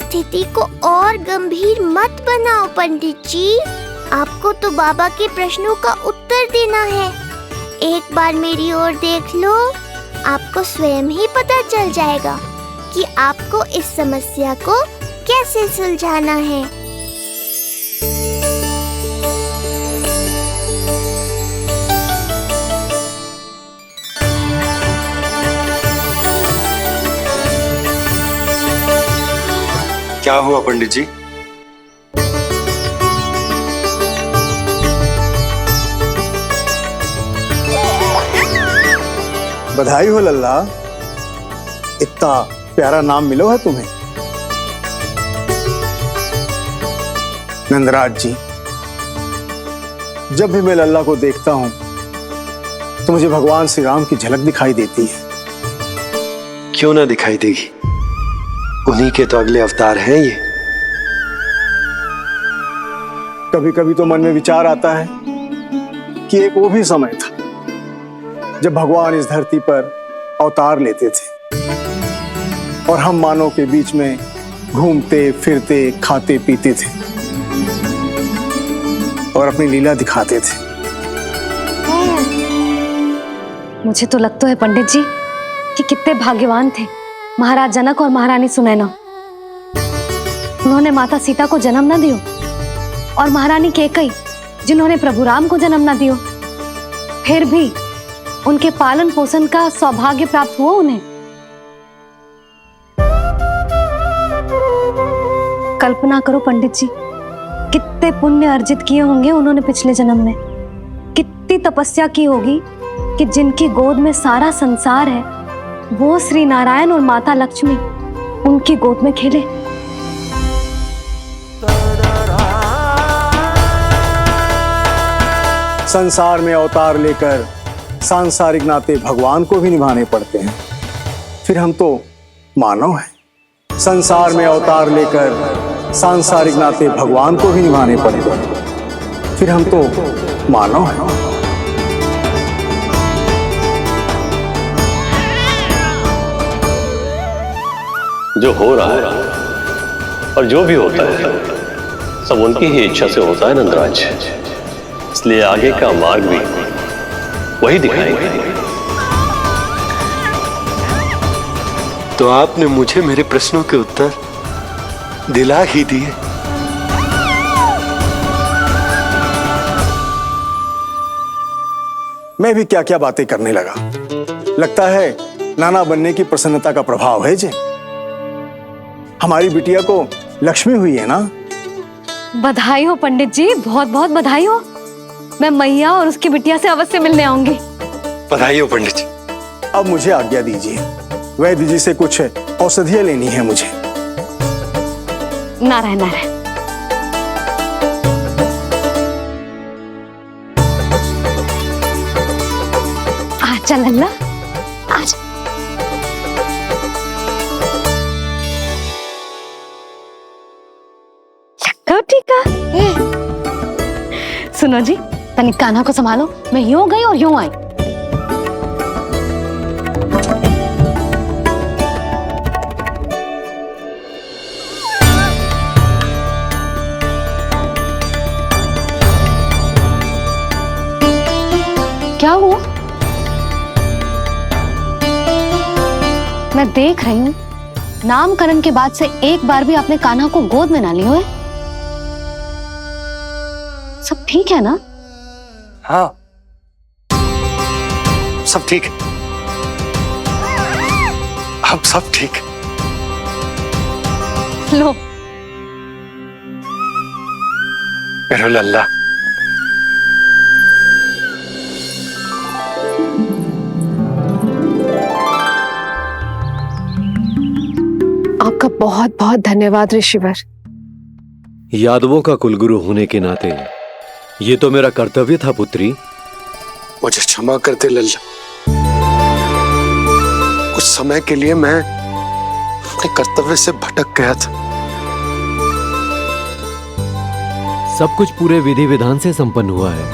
स्थिति को और गंभीर मत बनाओ पंडित जी। आपको तो बाबा के प्रश्नों का उत्तर देना है। एक बार मेरी ओर देख लो, आपको स्वयं ही पता चल जाएगा कि आपको इस समस्या को कैसे सुलझाना है। क्या हुआ पंडित जी? बधाई हो लल्ला, इतना प्यारा नाम मिलो है तुम्हें। नंदराज जी, जब भी मैं लल्ला को देखता हूं तो मुझे भगवान श्री राम की झलक दिखाई देती है। क्यों ना दिखाई देगी, उन्हीं के तो अगले अवतार हैं ये। कभी कभी तो मन में विचार आता है कि एक वो भी समय था जब भगवान इस धरती पर अवतार लेते थे और हम मानव के बीच में घूमते फिरते खाते पीते थे और अपनी लीला दिखाते थे। मुझे तो लगता है पंडित जी कि कितने भाग्यवान थे महाराज जनक और महारानी सुनैना। उन्होंने माता सीता को जन्म न दियो और महारानी कैकेयी जिन्होंने प्रभु राम को जन्म न दियो, फिर भी उनके पालन पोषण का सौभाग्य प्राप्त हुआ उन्हें। कल्पना करो पंडित जी, कितने पुण्य अर्जित किए होंगे उन्होंने पिछले जन्म में। कितनी तपस्या की होगी कि जिनकी गोद में सारा संसार है वो श्री नारायण और माता लक्ष्मी उनकी गोद में खेले। संसार में अवतार लेकर सांसारिक नाते भगवान को भी निभाने पड़ते हैं, फिर हम तो मानव हैं। संसार में अवतार लेकर सांसारिक नाते भगवान को भी निभाने पड़ते हैं, फिर हम तो मानव हैं। जो हो रहा है और जो भी होता है सब उनकी ही इच्छा से होता है नंदराज, इसलिए आगे का मार्ग भी वही दिखाएंगे। तो आपने मुझे मेरे प्रश्नों के उत्तर दिला ही दिए। मैं भी क्या क्या बातें करने लगा। लगता है नाना बनने की प्रसन्नता का प्रभाव है जी। हमारी बिटिया को लक्ष्मी हुई है ना। बधाई हो पंडित जी, बहुत बहुत बधाई हो। मैं मैया और उसकी बिटिया से अवश्य मिलने आऊंगी। बधाई हो पंडित जी। अब मुझे आज्ञा दीजिए, वैद्य जी से कुछ औषधियां लेनी है मुझे। नारायण नारायण। आजा लल्ला, आजा। ठीक है। सुनो जी, तनिक कान्हा को संभालो, मैं यूं गई और यूं आई। क्या हुआ? मैं देख रही हूं नामकरण के बाद से एक बार भी आपने कान्हा को गोद में ना लिया है। सब ठीक है ना? हाँ, सब ठीक है। अब सब ठीक। लो मेरा लल्ला। आपका बहुत बहुत धन्यवाद ऋषिवर। यादवों का कुलगुरु होने के नाते ये तो मेरा कर्तव्य था पुत्री। मुझे क्षमा कर दे लल्ला, कुछ समय के लिए मैं अपने कर्तव्य से भटक गया था। सब कुछ पूरे विधि विधान से संपन्न हुआ है।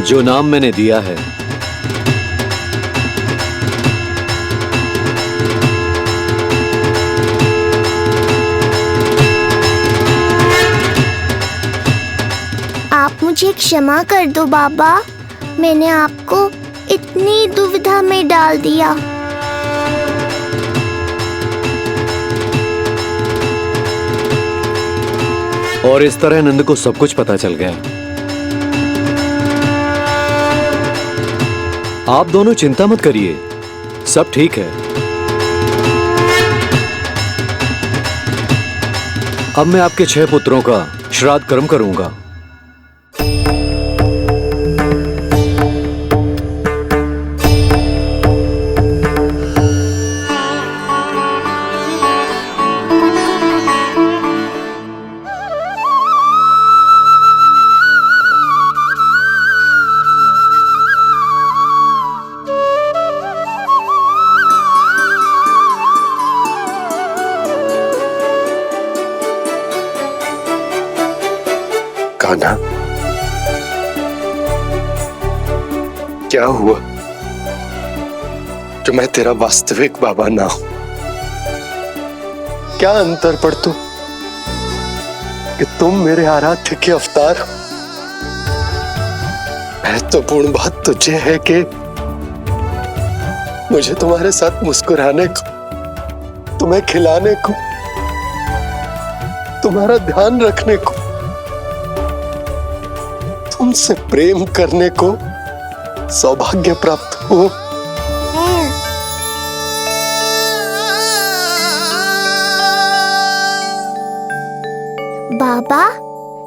जो नाम मैंने दिया है, आप मुझे क्षमा कर दो बाबा, मैंने आपको इतनी दुविधा में डाल दिया। और इस तरह नंद को सब कुछ पता चल गया। आप दोनों चिंता मत करिए, सब ठीक है। अब मैं आपके 6 पुत्रों का श्राद्ध कर्म करूंगा। कान्हा, क्या हुआ जो मैं तेरा वास्तविक बाबा ना हूं? क्या अंतर पड़ तू कि तुम मेरे आराध्य के अवतार हो? महत्वपूर्ण बात तुझे है कि मुझे तुम्हारे साथ मुस्कुराने को, तुम्हें खिलाने को, तुम्हारा ध्यान रखने को, तुमसे प्रेम करने को सौभाग्य प्राप्त हो। बाबा,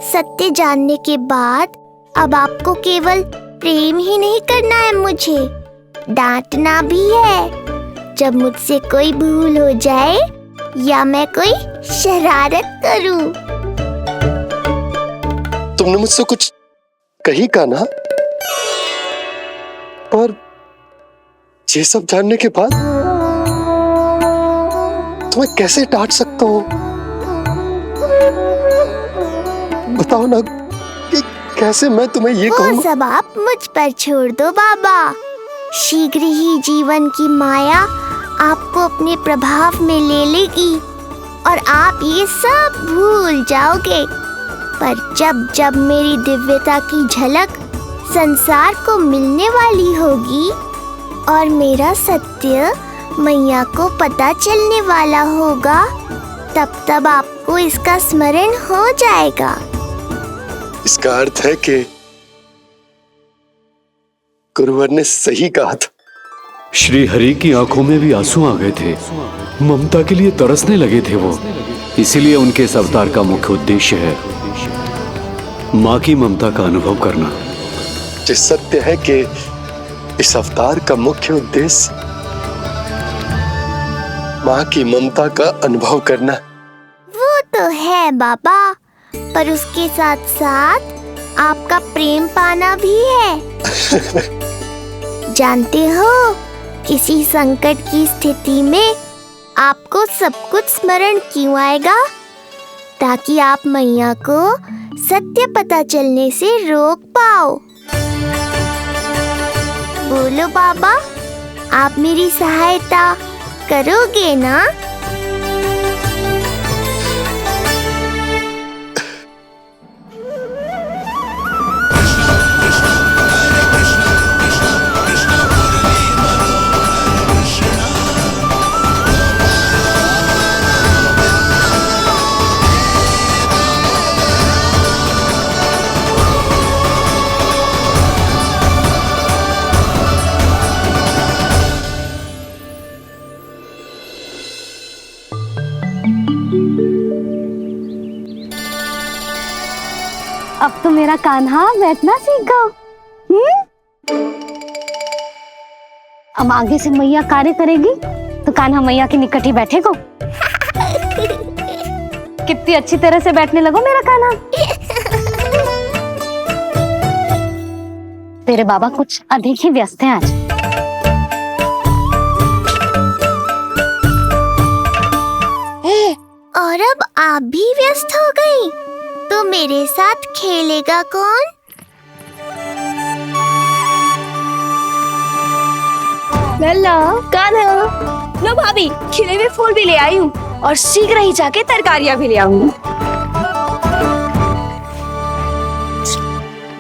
सत्य जानने के बाद अब आपको केवल प्रेम ही नहीं करना है, मुझे डांटना भी है जब मुझसे कोई भूल हो जाए या मैं कोई शरारत करूं। तुमने मुझसे कुछ कही कान्हा, पर ये सब जानने के बाद तुम्हें कैसे डांट सकता हूं? बताओ ना कि कैसे मैं तुम्हें ये कहूं? वो सब आप मुझ पर छोड़ दो बाबा, शीघ्र ही जीवन की माया आपको अपने प्रभाव में ले लेगी और आप ये सब भूल जाओगे। पर जब जब मेरी दिव्यता की झलक संसार को मिलने वाली होगी और मेरा सत्य मैया को पता चलने वाला होगा, तब तब आपको इसका स्मरण हो जाएगा। इसका अर्थ है कि गुरुवर ने सही कहा था। श्री हरि की आंखों में भी आंसू आ गए थे, ममता के लिए तरसने लगे थे वो। इसीलिए उनके इस अवतार का मुख्य उद्देश्य है माँ की ममता का अनुभव करना। जो सत्य है कि इस अवतार का मुख्य उद्देश्य माँ की ममता का अनुभव करना। वो तो है बाबा, पर उसके साथ साथ आपका प्रेम पाना भी है। जानते हो, किसी संकट की स्थिति में आपको सब कुछ स्मरण क्यों आएगा? ताकि आप मैया को सत्य पता चलने से रोक पाओ। बोलो बाबा, आप मेरी सहायता करोगे ना? अब तो मेरा कान्हा बैठना सीख गया। अब आगे से मैया कार्य करेगी तो कान्हा मैया के निकट ही बैठेगा। कितनी अच्छी तरह से बैठने लगो मेरा कान्हा। तेरे बाबा कुछ अधिक ही व्यस्त हैं आज। और अब आप भी व्यस्त हो गई, तो मेरे साथ खेलेगा कौन? लल्ला कान्हा, लो भाभी, खिले हुए फूल भी ले आई हूँ और शीघ्र ही जाके तरकारियाँ भी ले आऊंगी।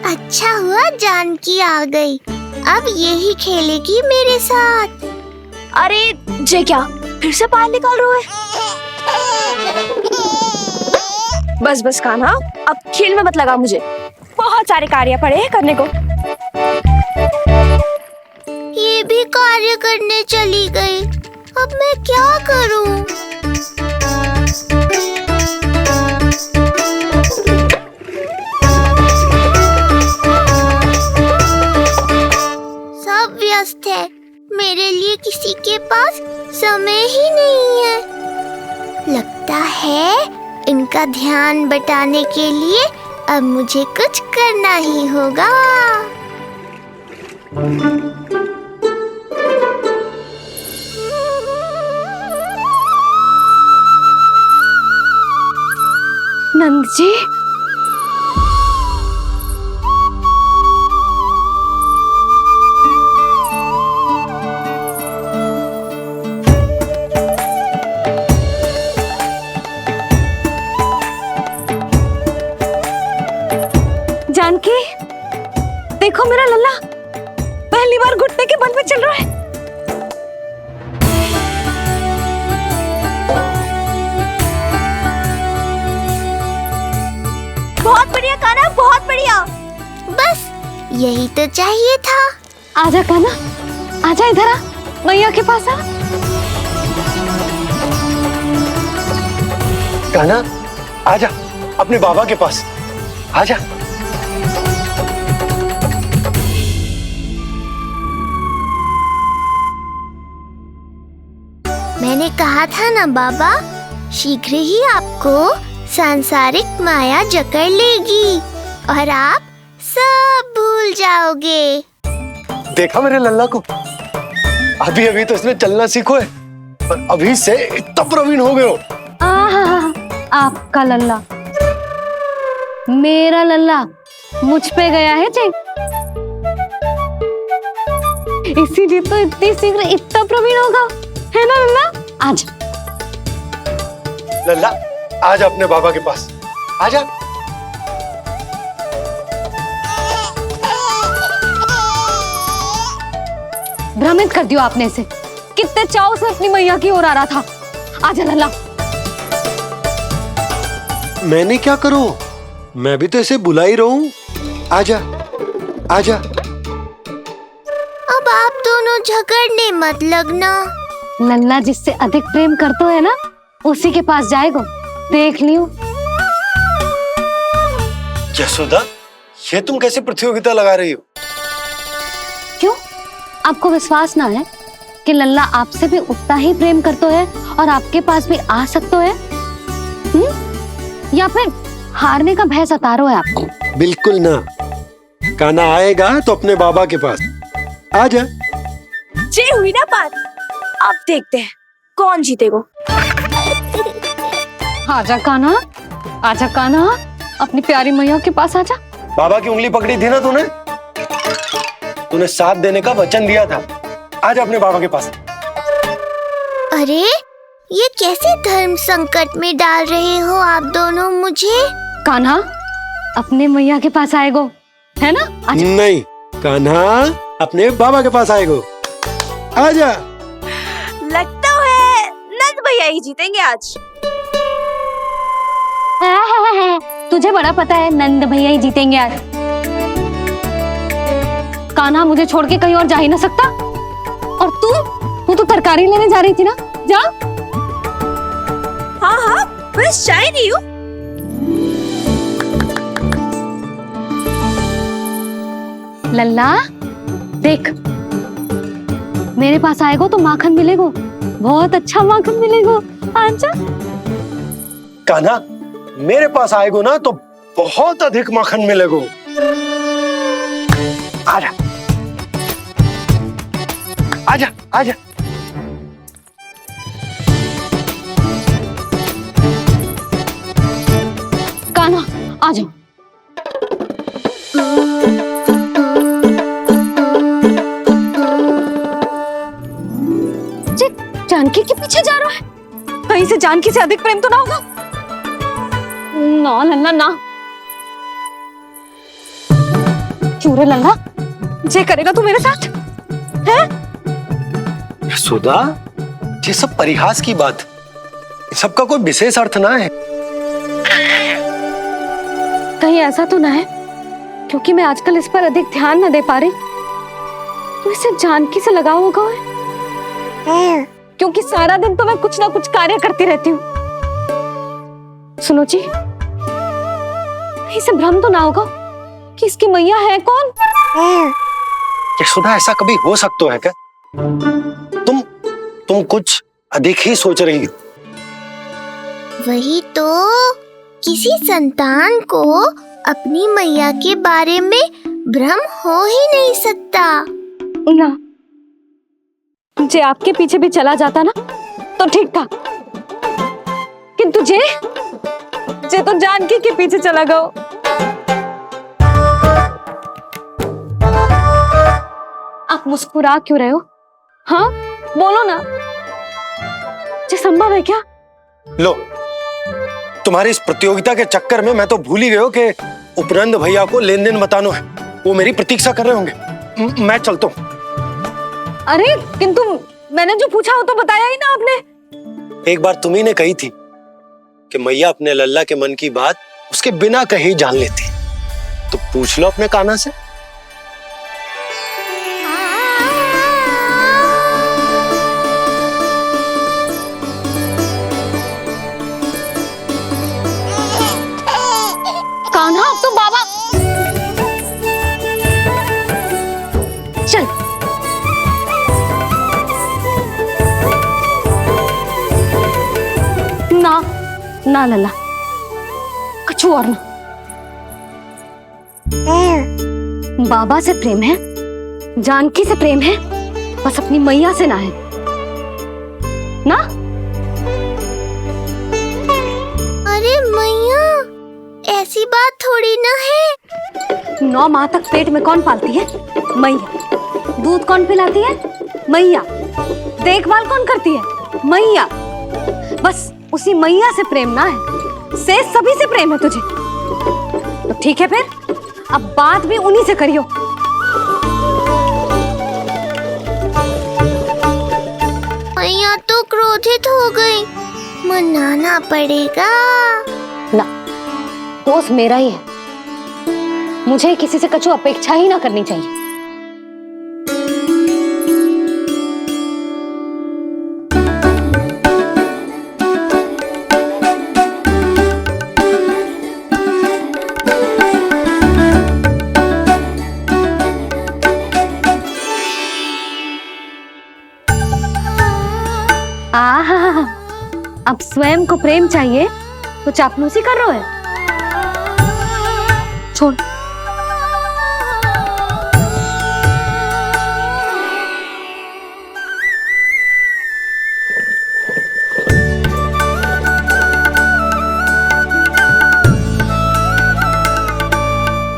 अच्छा हुआ जानकी आ गई, अब यही खेलेगी मेरे साथ। अरे जे क्या, फिर से पायल निकाल रहे हो? बस बस कान्हा, अब खेल में मत लगा मुझे, बहुत सारे कार्य पड़े हैं करने को। ये भी कार्य करने चली गई, अब मैं क्या करूं? सब व्यस्त है, मेरे लिए किसी के पास समय ही नहीं है। लगता है इनका ध्यान बटाने के लिए अब मुझे कुछ करना ही होगा। नंद जी, जानकी, देखो मेरा लल्ला पहली बार घुटने के बल पे चल रहा है। बहुत बढ़िया कान्हा, बहुत बढ़िया। बस यही तो चाहिए था। आजा कान्हा, आजा इधर आ, मैया के पास आ। कान्हा, आजा अपने बाबा के पास, आजा। मैंने कहा था ना बाबा, शीघ्र ही आपको सांसारिक माया जकड़ लेगी और आप सब भूल जाओगे। देखा मेरे लल्ला को, अभी अभी तो इसने चलना सीखो है और अभी से इतना प्रवीण हो गए हो। आपका लल्ला, मेरा लल्ला मुझ पे गया है जी, इसीलिए तो इतनी शीघ्र इतना प्रवीण होगा, है ना लल्ला? आज लल्ला, आजा अपने बाबा के पास, आजा। भ्रमित कर दियो आपने इसे, कितने चाव से अपनी मैया की ओर आ रहा था। आजा लल्ला। मैंने क्या करूं? मैं भी तो इसे बुला ही रहा हूं। आजा, आजा। अब आप दोनों झगड़ने मत लगना। लल्ला जिससे अधिक प्रेम करते है ना, उसी के पास जाएगा, देख लियो। यशोदा, ये तुम कैसे प्रतियोगिता लगा रही हो? क्यों, आपको विश्वास ना है कि लल्ला आपसे भी उतना ही प्रेम करता है और आपके पास भी आ सकता है? या फिर हारने का भय सता रहा है आपको? बिल्कुल ना, कान्हा आएगा तो अपने बाबा के पास। आजा। जे हुई ना बात, अब देखते हैं कौन जीतेगा। आजा कान्हा, आजा कान्हा, अपनी प्यारी मैया के पास आजा। बाबा की उंगली पकड़ी थी ना तूने, तूने साथ देने का वचन दिया था। आजा अपने बाबा के पास। अरे ये कैसे धर्म संकट में डाल रहे हो आप दोनों मुझे? कान्हा अपने मैया के पास आएगो, है ना? आजा। नहीं, कान्हा अपने बाबा के पास आएगो। आजा। लगता है नंद भैया ही जीतेंगे आज। तुझे बड़ा पता है नंद भैया ही जीतेंगे आज। कान्हा मुझे छोड़ के कहीं और जा ही ना सकता। और तू तो तरकारी लेने जा रही थी ना, जा। हाँ हाँ, बस जा ही रही हूँ। लल्ला देख, मेरे पास आएगो तो माखन मिलेगो, बहुत अच्छा माखन मिलेगो। आजा। कान्हा, मेरे पास आएगो ना तो बहुत अधिक माखन मिलेगो। आजा, आजा, आजा। कान्हा आ जाओ। जानकी के पीछे जा रहा है? कहीं से जानकी से अधिक प्रेम तो ना होगा? ना लल्ला ना। क्यों रे लल्ला, जे करेगा तू मेरे साथ है? यशोदा, ये सब परिहास की बात, सबका कोई विशेष अर्थ ना है। कहीं ऐसा तो ना है क्योंकि मैं आजकल इस पर अधिक ध्यान न दे पा रही तो इसे जानकी से लगाव होगा है? क्योंकि सारा दिन तो मैं कुछ ना कुछ कार्य करती रहती हूँ। सुनो जी, इसे भ्रम तो ना होगा कि इसकी मैया है कौन? यशोदा, ऐसा कभी हो सकता है क्या? तुम कुछ अधिक ही सोच रही हो। वही तो, किसी संतान को अपनी मैया के बारे में भ्रम हो ही नहीं सकता। ना, जे आपके पीछे भी चला जाता ना तो ठीक था, किंतु जे तो जानकी के पीछे चला गया। आप मुस्कुरा क्यों रहे हो? हाँ बोलो ना, ये संभव है क्या? लो, तुम्हारी इस प्रतियोगिता के चक्कर में मैं तो भूल ही गया हूं कि उपनंद भैया को लेन देन बताना है। वो मेरी प्रतीक्षा कर रहे होंगे। मैं चलता हूँ। अरे किंतु मैंने जो पूछा वो तो बताया ही ना आपने। एक बार तुम्ही ने कही थी कि मैया अपने लल्ला के मन की बात उसके बिना कहीं जान लेती, तो पूछ लो अपने कान्हा से। कान्हा, अब तो बाबा चल। ना ना लल्ला, कछु और ना। बाबा से प्रेम है, जानकी से प्रेम है, बस अपनी मैया से ना है ना। अरे मैया, ऐसी बात थोड़ी ना है। 9 माह तक पेट में कौन पालती है? मैया। दूध कौन पिलाती है? मैया। देखभाल कौन करती है? मैया। बस उसी मैया से प्रेम ना है, से सभी से प्रेम है तुझे। तो ठीक है फिर, अब बात भी उन्हीं से करियो। मैया तो क्रोधित हो गई, मनाना पड़ेगा। ना, दोस्त मेरा ही है, मुझे किसी से कछु अपेक्षा ही ना करनी चाहिए। आहा, अब स्वयं को प्रेम चाहिए तो चापलूसी कर रहे हो? छोड़।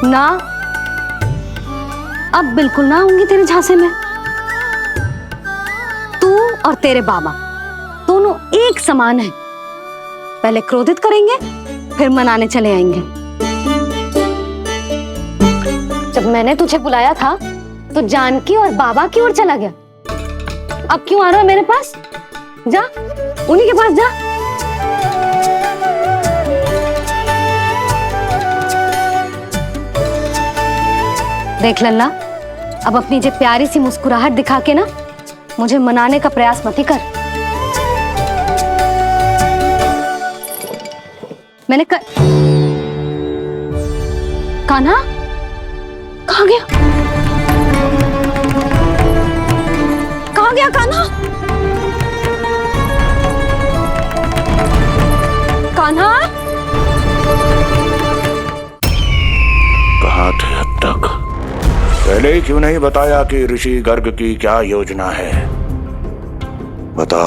ना, अब बिल्कुल ना आऊंगी तेरे झांसे में। तू और तेरे बाबा दोनों एक समान हैं। पहले क्रोधित करेंगे, फिर मनाने चले आएंगे। जब मैंने तुझे बुलाया था तो जानकी और बाबा की ओर चला गया। अब क्यों आ रहा है मेरे पास? जा, उन्हीं के पास जा। देख लल्ला, अब अपनी जे प्यारी सी मुस्कुराहट दिखा के ना मुझे मनाने का प्रयास मत ही कर। मैंने कान्हा कहाँ गया? कहाँ गया कान्हा? कान्हा, कहाँ थे अब तक? पहले ही क्यों नहीं बताया कि ऋषि गर्ग की क्या योजना है? बता,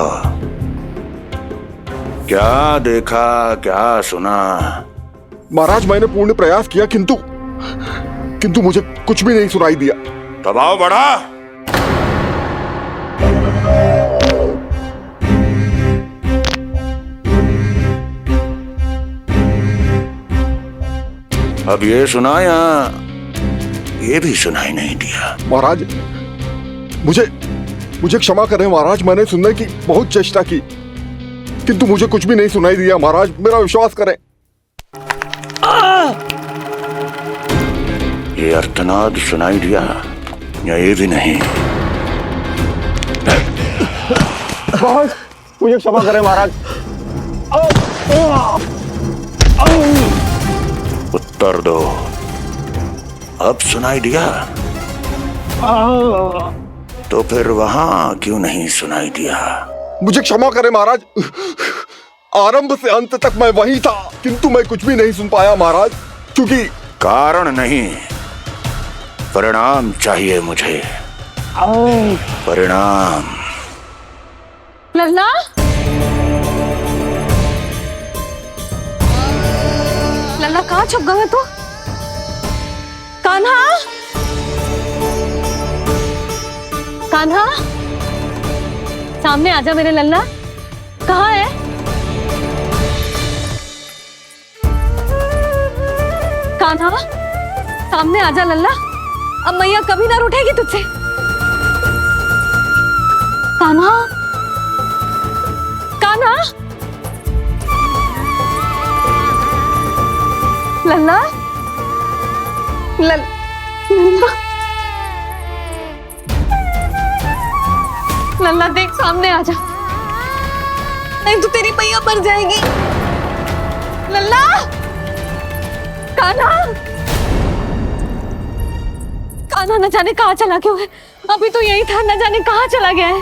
क्या देखा, क्या सुना? महाराज, मैंने पूर्ण प्रयास किया किंतु मुझे कुछ भी नहीं सुनाई दिया। दबाव बढ़ा। अब ये सुना या ये भी सुनाई नहीं दिया? महाराज, मुझे क्षमा करें महाराज, मैंने सुनने की बहुत चेष्टा की किंतु मुझे कुछ भी नहीं सुनाई दिया। महाराज, मेरा विश्वास करें। ये अर्थनाद सुनाई दिया या ये भी नहीं? मुझे क्षमा करें महाराज। उत्तर दो, अब सुनाई दिया? तो फिर वहां क्यों नहीं सुनाई दिया? मुझे क्षमा करें महाराज, आरंभ से अंत तक मैं वही था किंतु मैं कुछ भी नहीं सुन पाया महाराज, क्योंकि कारण नहीं, परिणाम चाहिए मुझे। परिणाम। लल्ला, लल्ला कहाँ छुप गए तू? कान्हा, कान्हा, सामने आजा मेरे लल्ला। कहाँ है? कान्हा, सामने आजा लल्ला। अब मैया कभी ना रूठेगी तुझसे। कान्हा, कान्हा, लल्ला, लल्ला, लल्ला देख सामने आ जा, नहीं तो तेरी मैया मर जाएगी। लल्ला, कान्हा, कान्हा न जाने कहाँ चला गया है। अभी तो यही था, न जाने कहाँ चला गया है।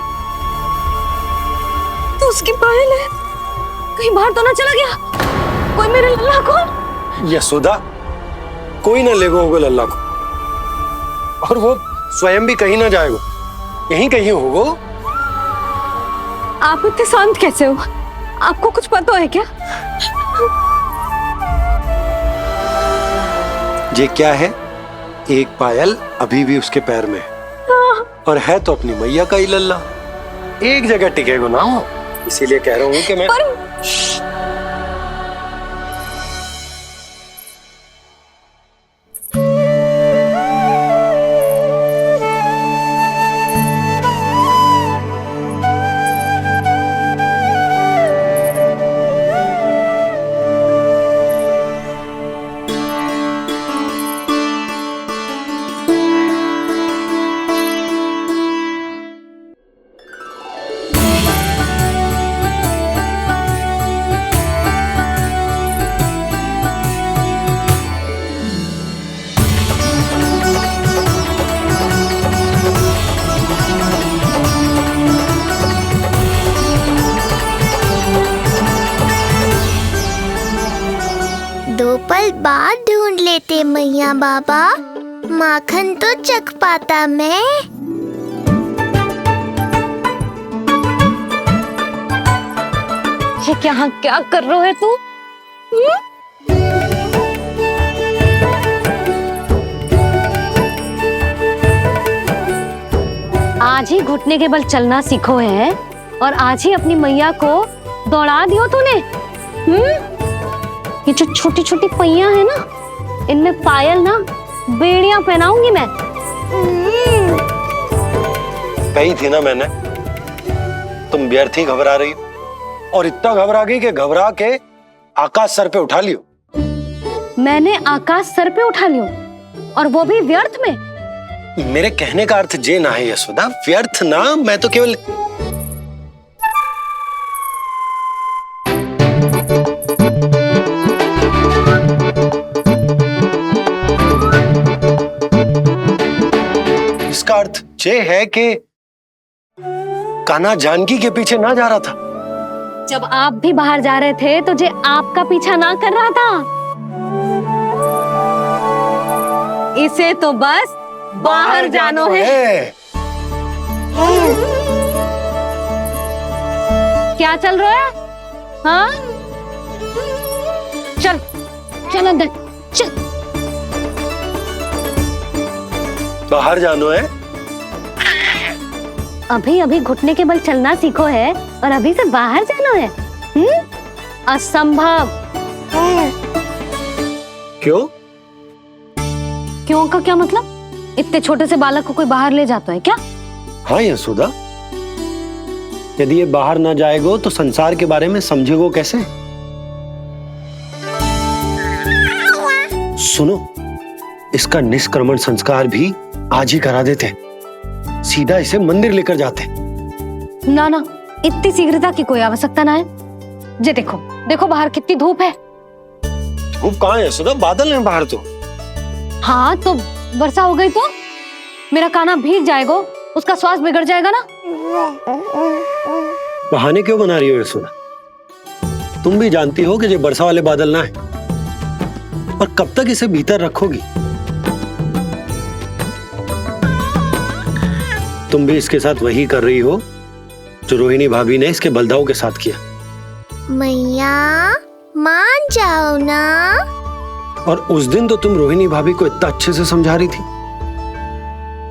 तो उसकी पायल है, कहीं बाहर तो ना चला गया कोई मेरे लल्ला को? यशोदा, कोई ना लेगा होगा लल्ला को, और वो स्वयं भी कहीं ना जाएगा, यहीं कहीं होगा। आप इतने शांत कैसे हो? आपको कुछ पता है क्या? ये क्या है? एक पायल अभी भी उसके पैर में है, और है तो अपनी मैया का ही लल्ला, एक जगह टिकेगा ना हो, इसीलिए कह रहा हूँ कि मैं दो पल बाद ढूंढ लेते मैया बाबा, माखन तो चख पाता मैं। ये क्या कर रहे है तू? आज ही घुटने के बल चलना सीखो है और आज ही अपनी मैया को दौड़ा दियो तूने। ये जो छोटी छोटी पैया है ना, इनमें पायल ना बेड़ियां पहनाऊंगी मैं। कही थी ना मैंने, तुम व्यर्थ ही घबरा रही हो, और इतना घबरा गई कि घबरा के आकाश सर पे उठा लियो। मैंने आकाश सर पे उठा लियो, और वो भी व्यर्थ में? मेरे कहने का अर्थ जे ना है यशोदा, व्यर्थ ना, मैं तो केवल इसका अर्थ ये है कि कान्हा जानकी के पीछे ना जा रहा था। जब आप भी बाहर जा रहे थे तो जे आपका पीछा ना कर रहा था। इसे तो बस बाहर जानो है। क्या चल रहा है? हाँ, चल चल अंदर चल। बाहर जानो है? अभी अभी घुटने के बल चलना सीखो है और अभी से बाहर जाना है? असंभव। क्यों? क्यों का क्या मतलब? इतने छोटे से बालक को कोई बाहर ले जाता है क्या? हाँ यशोदा, यदि ये बाहर ना जाएगो तो संसार के बारे में समझेगो कैसे? सुनो, इसका निष्क्रमण संस्कार भी आज ही करा देते, सीधा इसे मंदिर लेकर जाते। ना ना, इतनी शीघ्रता की कोई आवश्यकता ना है। जे देखो देखो बाहर कितनी धूप है। धूप कहाँ है यशोदा? बादल हैं बाहर तो। हाँ तो वर्षा हो गई तो मेरा कान्हा भीग जाएगा, उसका स्वास्थ्य बिगड़ जाएगा ना। बहाने क्यों बना रही हो यशोदा? तुम भी जानती हो कि ये वर्षा वाले बादल ना है, और कब तक इसे भीतर रखोगी? तुम भी इसके साथ वही कर रही हो जो रोहिणी भाभी ने इसके बलदाऊ के साथ किया। मैया मान जाओ ना। और उस दिन तो तुम रोहिणी भाभी को इतना अच्छे से समझा रही थी,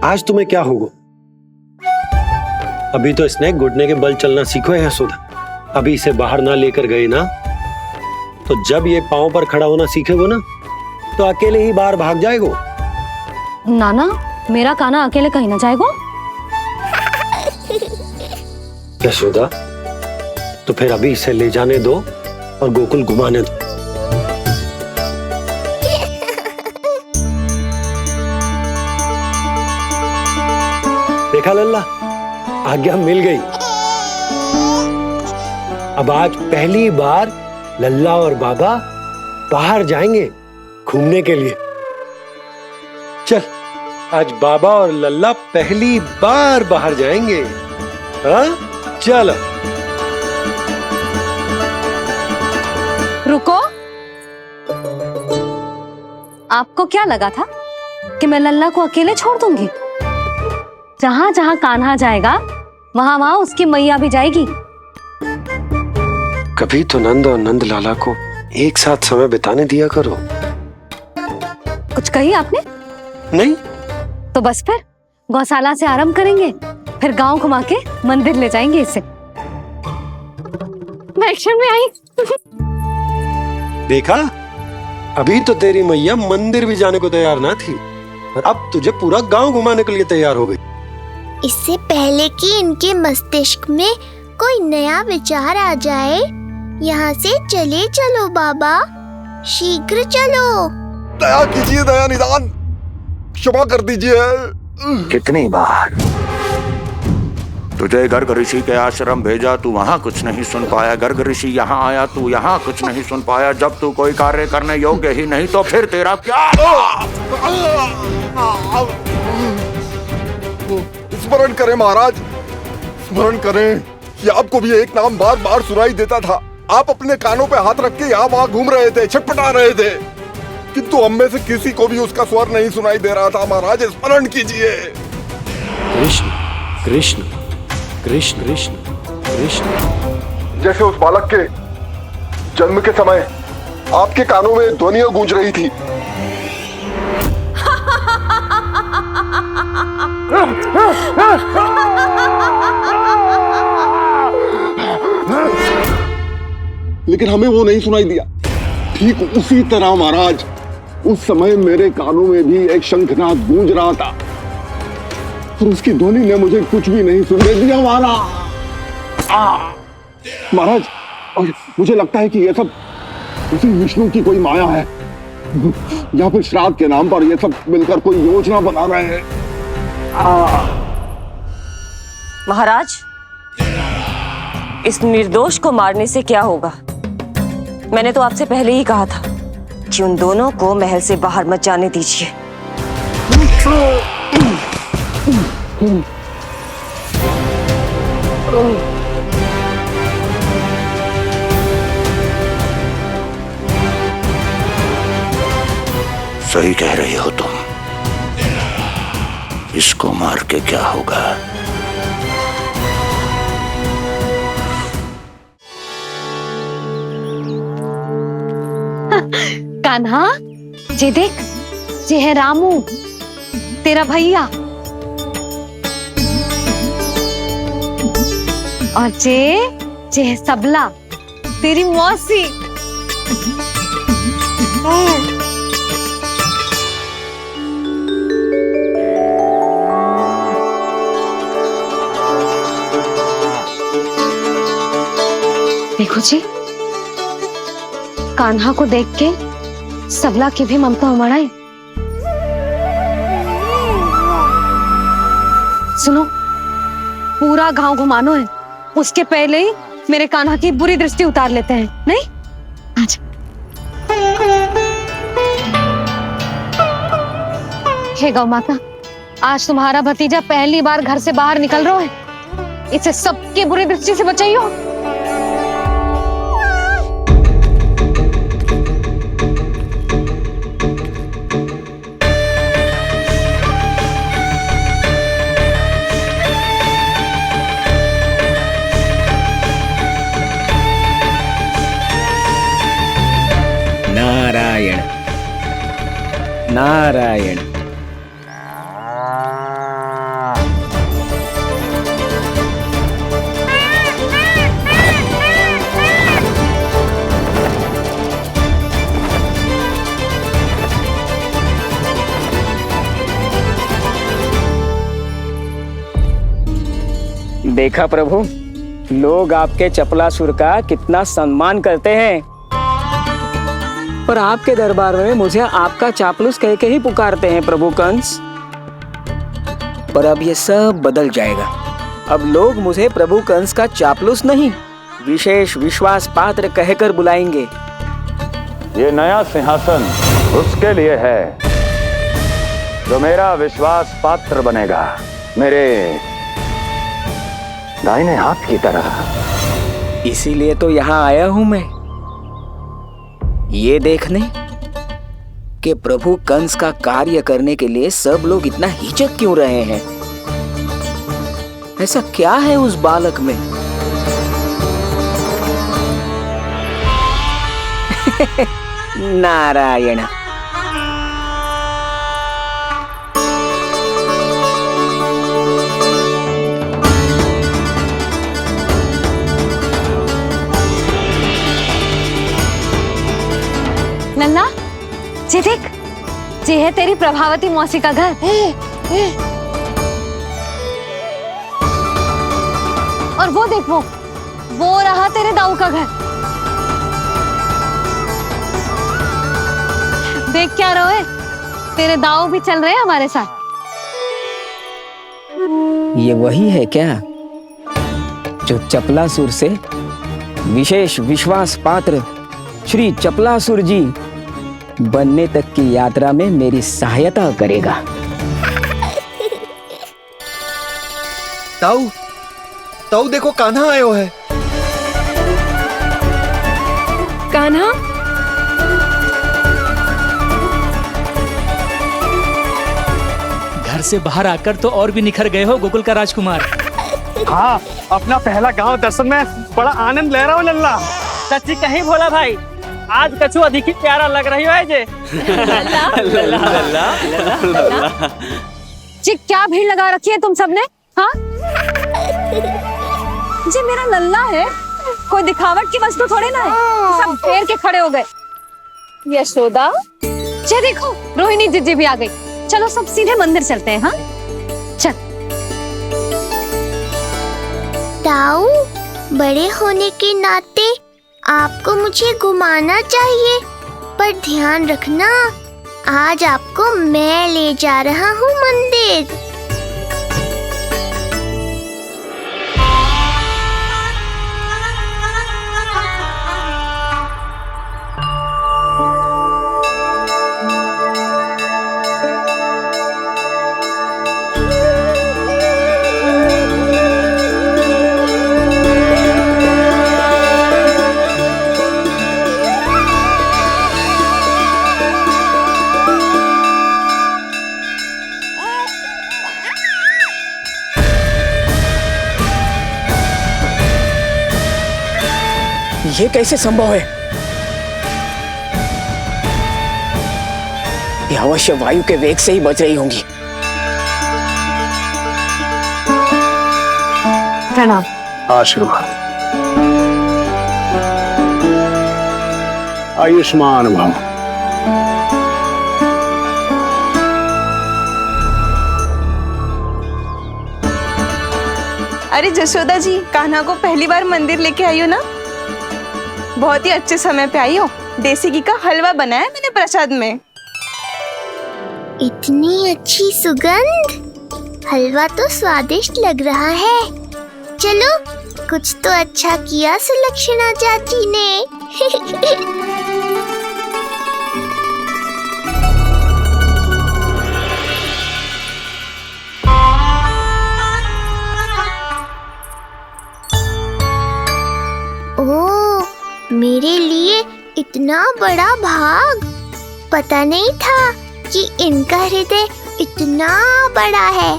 आज तुम्हें क्या होगा? अभी तो इसने घुटने के बल चलना सीखो है यशोदा। अभी इसे बाहर ना लेकर गए ना, तो जब ये पांव पर खड़ा होना सीखेगो ना, तो अकेले ही बाहर भाग जाएगो। नाना, मेरा कान्हा अकेले कहीं ना जाएगा। यशोदा, तो फिर अभी इसे ले जाने दो और गोकुल घुमाने दो। देखा लल्ला, आज्ञा मिल गई। अब आज पहली बार लल्ला और बाबा बाहर जाएंगे घूमने के लिए। चल, आज बाबा और लल्ला पहली बार बाहर जाएंगे। हाँ, चलो। रुको, आपको क्या लगा था कि मैं लल्ला को अकेले छोड़ दूंगी? जहां जहां कान्हा जाएगा वहां वहां उसकी मैया भी जाएगी। कभी तो नंद और नंद लाला को एक साथ समय बिताने दिया करो। कुछ कही आपने? नहीं। तो बस फिर गौशाला से आरंभ करेंगे, फिर गांव घुमा के मंदिर ले जाएंगे इसे। मैं एक्शन में आई। देखा, अभी तो तेरी मैया मंदिर भी जाने को तैयार ना थी, और अब तुझे पूरा गांव घुमाने के लिए तैयार हो गई। इससे पहले कि इनके मस्तिष्क में कोई नया विचार आ जाए, यहाँ से चले चलो बाबा, शीघ्र चलो। दया कीजिए, दया निदान, क्षमा कर दीजिए। कितनी बार तुझे गर्ग ऋषि के आश्रम भेजा, तू वहां कुछ नहीं सुन पाया। गर्ग ऋषि यहाँ आया, तू यहाँ कुछ नहीं सुन पाया। जब तू कोई कार्य करने योग्य ही नहीं, तो फिर तेरा क्या? स्मरण करें महाराज, स्मरण करें कि आपको भी एक नाम बार बार सुनाई देता था। आप अपने कानों पे हाथ रख के यहाँ वहां घूम रहे थे, छटपटा रहे थे, किंतु हम में से किसी को भी उसका स्वर नहीं सुनाई दे रहा था। महाराज, स्मरण कीजिए। कृष्ण कृष्ण कृष्ण कृष्ण कृष्ण। जैसे उस बालक के जन्म के समय आपके कानों में ध्वनियां गूंज रही थी। लेकिन हमें वो नहीं सुनाई दिया। ठीक उसी तरह महाराज, उस समय मेरे कानों में भी एक शंखनाद गूंज रहा था, और उसकी ध्वनि ने मुझे कुछ भी नहीं सुनने दिया। महाराज, और मुझे लगता है कि ये सब उसी विष्णु की कोई माया है, या फिर श्राद्ध के नाम पर ये सब मिलकर कोई योजना बना रहे हैं। महाराज, इस निर्दोष को मारने से क्या होगा? मैंने तो आपसे पहले ही कहा था कि उन दोनों को महल से बाहर मत जाने दीजिए। सही कह रही हो तुम। इसको मार के क्या होगा? कान्हा, जे देख, जे है रामू, तेरा भैया, और जे है सबला, तेरी मौसी। देखो जी, कान्हा को देख के सबला की भी ममता उमड़ आई। सुनो, पूरा गांव घुमानो है, उसके पहले ही मेरे कान्हा की बुरी दृष्टि उतार लेते हैं, नहीं? अच्छा। हे गौ माता, आज तुम्हारा भतीजा पहली बार घर से बाहर निकल रहा है, इसे सबकी बुरी दृष्टि से बचाइयो। नारायण नारायण। देखा प्रभु, लोग आपके चपलासुर का कितना सम्मान करते हैं, पर आपके दरबार में मुझे आपका चापलूस कह के ही पुकारते हैं प्रभु कंस। पर अब ये सब बदल जाएगा। अब लोग मुझे प्रभु कंस का चापलूस नहीं, विशेष विश्वास पात्र कहकर बुलाएंगे। ये नया सिंहासन उसके लिए है जो मेरा विश्वास पात्र बनेगा, मेरे दाहिने हाथ की तरह। इसीलिए तो यहाँ आया हूं मैं, ये देखने कि प्रभु कंस का कार्य करने के लिए सब लोग इतना हिचक क्यों रहे हैं। ऐसा क्या है उस बालक में? नारायण। नन्ना, जी देख, जी है तेरी प्रभावती मौसी का घर। और वो देख, वो रहा तेरे दाऊ का घर। देख क्या रोए, तेरे दाऊ भी चल रहे हैं हमारे साथ। ये वही है क्या जो चपलासुर से विशेष विश्वास पात्र श्री चपलासुर जी बनने तक की यात्रा में मेरी सहायता करेगा? ताऊ, ताऊ देखो, कान्हा आयो है। कान्हा, घर से बाहर आकर तो और भी निखर गए हो गोकुल का राजकुमार। हाँ, अपना पहला गांव दर्शन में बड़ा आनंद ले रहा हूँ लल्ला। सच्ची कहीं भोला भाई, आज कछु अधिक ही प्यारा लग रही है जे। जी क्या भीड़ लगा रखी है तुम सबने? हाँ जी, मेरा लल्ला है, कोई दिखावट की वस्तु थोड़ी ना है। सब फेर के खड़े हो गए। यशोदा, जी देखो, रोहिणी जीजी भी आ गई। चलो सब सीधे मंदिर चलते हैं। हाँ चल। ताऊ, बड़े होने के नाते आपको मुझे घुमाना चाहिए, पर ध्यान रखना, आज आपको मैं ले जा रहा हूँ मंदिर। ये कैसे संभव है? ये अवश्य वायु के वेग से ही बच रही होंगी। प्रणाम। आशीर्वाद। आयुष्मान भव। अरे जशोदा जी, कान्हा को पहली बार मंदिर लेके आई हो ना? बहुत ही अच्छे समय पे आई हो। देसी घी का हलवा बनाया मैंने प्रसाद में। इतनी अच्छी सुगंध, हलवा तो स्वादिष्ट लग रहा है। चलो, कुछ तो अच्छा किया सुलक्षणा चाची ने। ओह, मेरे लिए इतना बड़ा भाग। पता नहीं था कि इनका हृदय इतना बड़ा है।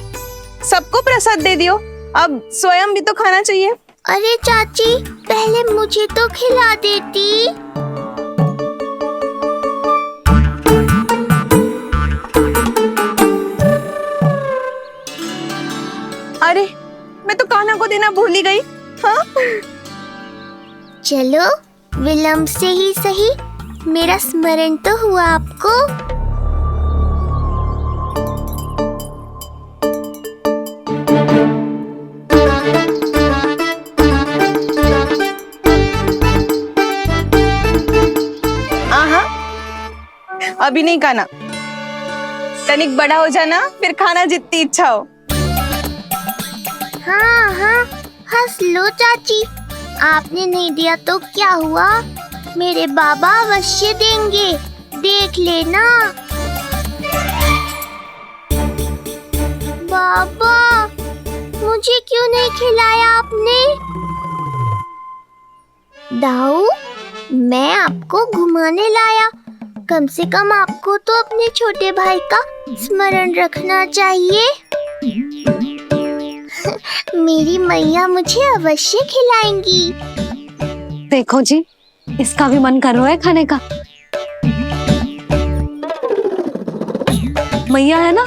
सबको प्रसाद दे दियो, अब स्वयं भी तो खाना चाहिए। अरे चाची, पहले मुझे तो खिला देती। अरे, मैं तो कान्हा को देना भूल ही गई। हाँ? चलो, विलंब से ही सही, मेरा स्मरण तो हुआ आपको। आहा, अभी नहीं खाना, तनिक बड़ा हो जाना, फिर खाना जितनी इच्छा हो। हाँ हाँ, हंस लो चाची। आपने नहीं दिया तो क्या हुआ, मेरे बाबा अवश्य देंगे, देख लेना। बाबा, मुझे क्यों नहीं खिलाया आपने? दाऊ, मैं आपको घुमाने लाया, कम से कम आपको तो अपने छोटे भाई का स्मरण रखना चाहिए। मेरी मैया मुझे अवश्य खिलाएंगी। देखो जी, इसका भी मन कर रहा है खाने का। मैया है ना,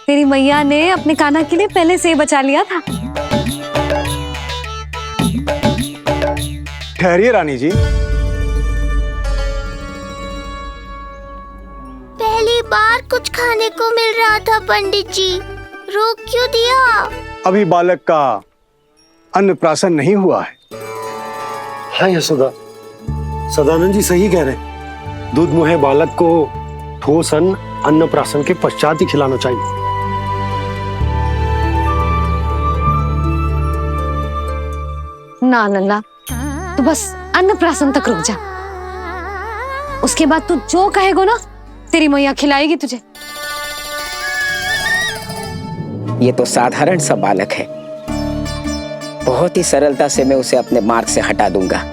तेरी मैया ने अपने कान्हा के लिए पहले से ही बचा लिया था। ठहरिए रानी जी। पहली बार कुछ खाने को मिल रहा था पंडित जी, रोक क्यों दिया? अभी बालक का अन्नप्राशन नहीं हुआ है। हाँ यशोदा, सदानंद जी सही कह रहे। दूध मुहे बालक को ठोस अन्नप्राशन के पश्चात ही खिलाना चाहिए। ना लल्ला, तू बस अन्नप्राशन तक रुक जा, उसके बाद तू जो कहेगो ना, तेरी मैया खिलाएगी तुझे। ये तो साधारण सा बालक है, बहुत ही सरलता से मैं उसे अपने मार्ग से हटा दूंगा।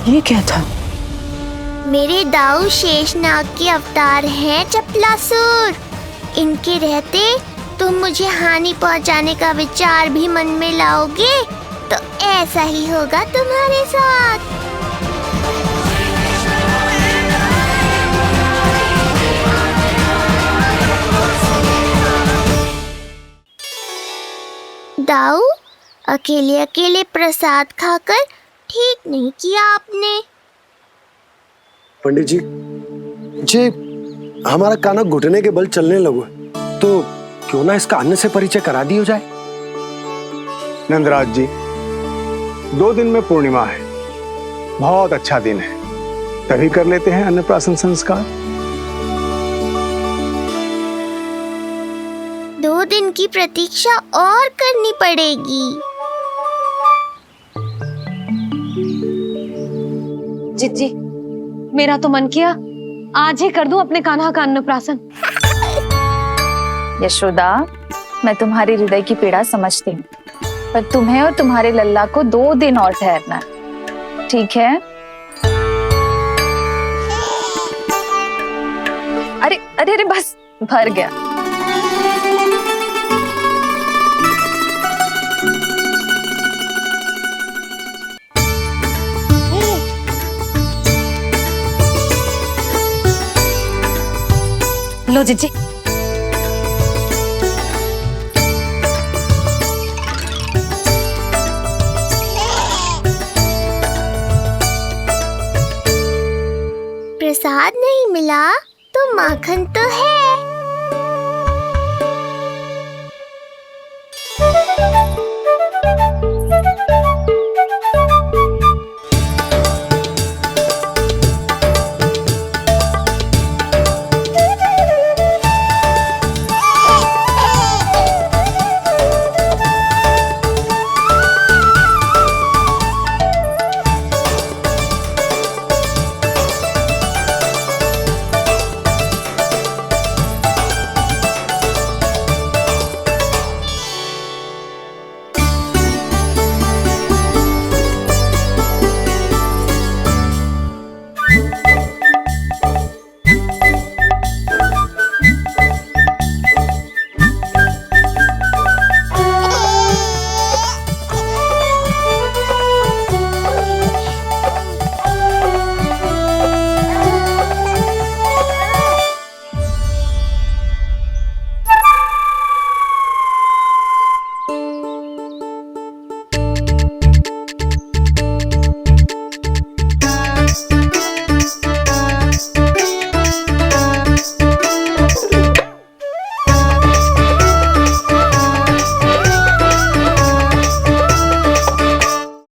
ये क्या था? मेरे दाऊ शेषनाग के अवतार हैं चपलासुर। इनके रहते तुम मुझे हानि पहुंचाने का विचार भी मन में लाओगे तो ऐसा ही होगा तुम्हारे साथ। दाऊ, अकेले अकेले प्रसाद खाकर ठीक नहीं किया आपने। पंडित जी, हमारा कान्हा घुटने के बल चलने लगो, तो क्यों ना इसका अन्न से परिचय करा दिया जाए। नंदराज जी, 2 दिन में पूर्णिमा है, बहुत अच्छा दिन है, तभी कर लेते हैं अन्नप्राशन संस्कार। 2 दिन की प्रतीक्षा और करनी पड़ेगी। जिज्जी, मेरा तो मन किया आज ही कर दूं अपने कान्हा का अन्नप्राशन। यशोदा, मैं तुम्हारी हृदय की पीड़ा समझती हूँ, पर तुम्हें और तुम्हारे लल्ला को 2 दिन और ठहरना है, ठीक है? अरे अरे अरे, बस भर गया। लो जीजी। प्रसाद नहीं मिला तो माखन तो है।